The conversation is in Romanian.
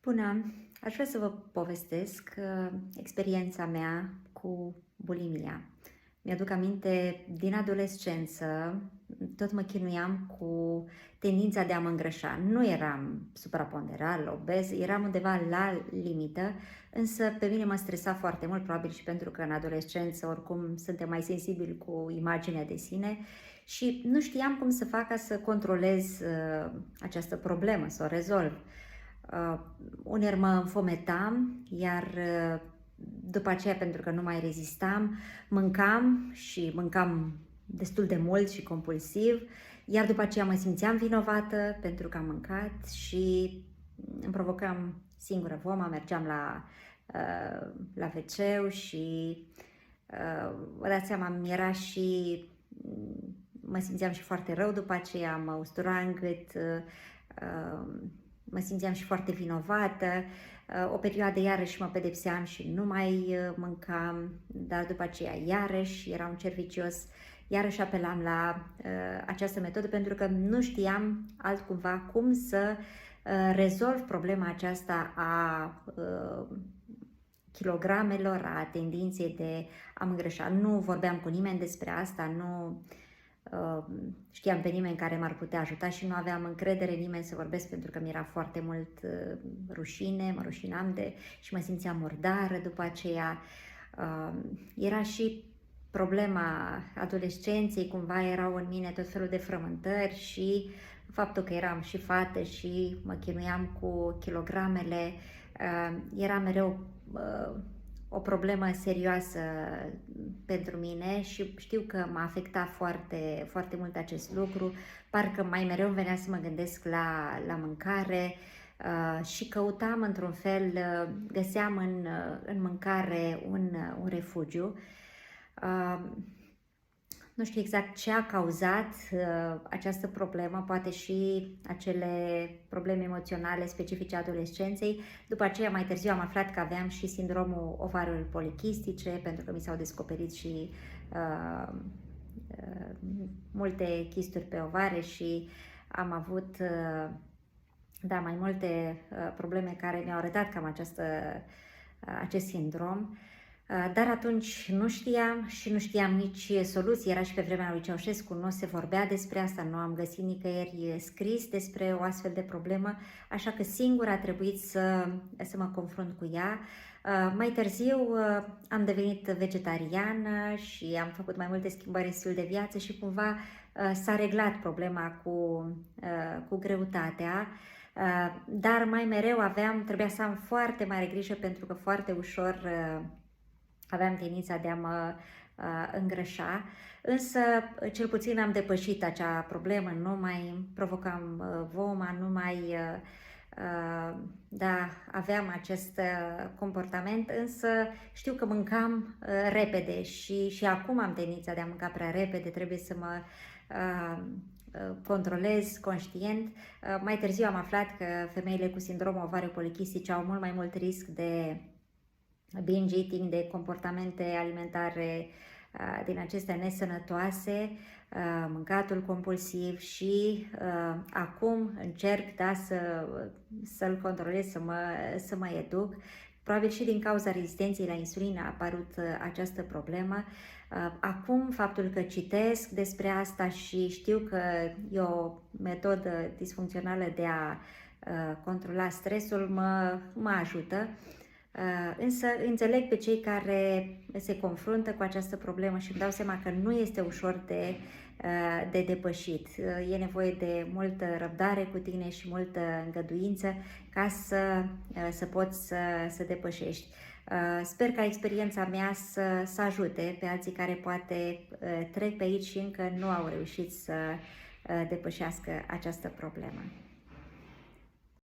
Bună! Aș vrea să vă povestesc experiența mea cu bulimia. Mi-aduc aminte din adolescență, tot mă chinuiam cu tendința de a mă îngrășa. Nu eram supraponderal, obez, eram undeva la limită, însă pe mine mă stresa foarte mult, probabil și pentru că în adolescență oricum suntem mai sensibili cu imaginea de sine și nu știam cum să fac ca să controlez această problemă, să o rezolv. Uneori mă înfometam, iar după aceea, pentru că nu mai rezistam, mâncam destul de mult și compulsiv, iar după aceea mă simțeam vinovată pentru că am mâncat și îmi provocam singură voma, mergeam la WC și vă dați seama, mă simțeam și foarte rău după aceea, mă ustura în gât, mă simțeam și foarte vinovată. O perioadă iarăși mă pedepseam și nu mai mâncam, dar după aceea iarăși era un cerc vicios, iarăși apelam la această metodă pentru că nu știam altcumva cum să rezolv problema aceasta a kilogramelor, a tendinței de a mă îngrășa. Nu vorbeam cu nimeni despre asta, nu știam pe nimeni care m-ar putea ajuta și nu aveam încredere în nimeni să vorbesc pentru că mi-era foarte mult rușine, mă rușinam și mă simțeam murdară după aceea. Era și problema adolescenței, cumva erau în mine tot felul de frământări și faptul că eram și fată și mă chinuiam cu kilogramele, era mereu o problemă serioasă pentru mine și știu că m-a afectat foarte, foarte mult acest lucru. Parcă mai mereu venea să mă gândesc la mâncare și căutam într-un fel, găseam în mâncare un refugiu. Nu știu exact ce a cauzat această problemă, poate și acele probleme emoționale specifice adolescenței. După aceea, mai târziu, am aflat că aveam și sindromul ovariului polichistice, pentru că mi s-au descoperit și multe chisturi pe ovare și am avut mai multe probleme care mi-au arătat că am acest sindrom. Dar atunci nu știam și nu știam nici soluții. Era și pe vremea lui Ceaușescu, nu se vorbea despre asta, nu am găsit nicăieri scris despre o astfel de problemă, așa că singur a trebuit să mă confrunt cu ea. Mai târziu am devenit vegetariană și am făcut mai multe schimbări în stil de viață și cumva s-a reglat problema cu greutatea. Dar mai mereu trebuia să am foarte mare grijă pentru că foarte ușor aveam tendința de a mă îngrășa, însă cel puțin am depășit acea problemă, nu mai provocam voma, nu mai aveam acest comportament, însă știu că mâncam repede și acum am tendința de a mânca prea repede, trebuie să mă controlez conștient. Mai târziu am aflat că femeile cu sindromul ovariului policistic au mult mai mult risc de binge eating, de comportamente alimentare din acestea nesănătoase, mâncatul compulsiv și acum încerc să-l controlez, să mă educ. Probabil și din cauza rezistenței la insulină a apărut această problemă. Acum, faptul că citesc despre asta și știu că e o metodă disfuncțională de a controla stresul, mă ajută. Însă înțeleg pe cei care se confruntă cu această problemă și îmi dau seama că nu este ușor de depășit. E nevoie de multă răbdare cu tine și multă îngăduință ca să poți să depășești. Sper ca experiența mea să ajute pe alții care poate trec pe aici și încă nu au reușit să depășească această problemă.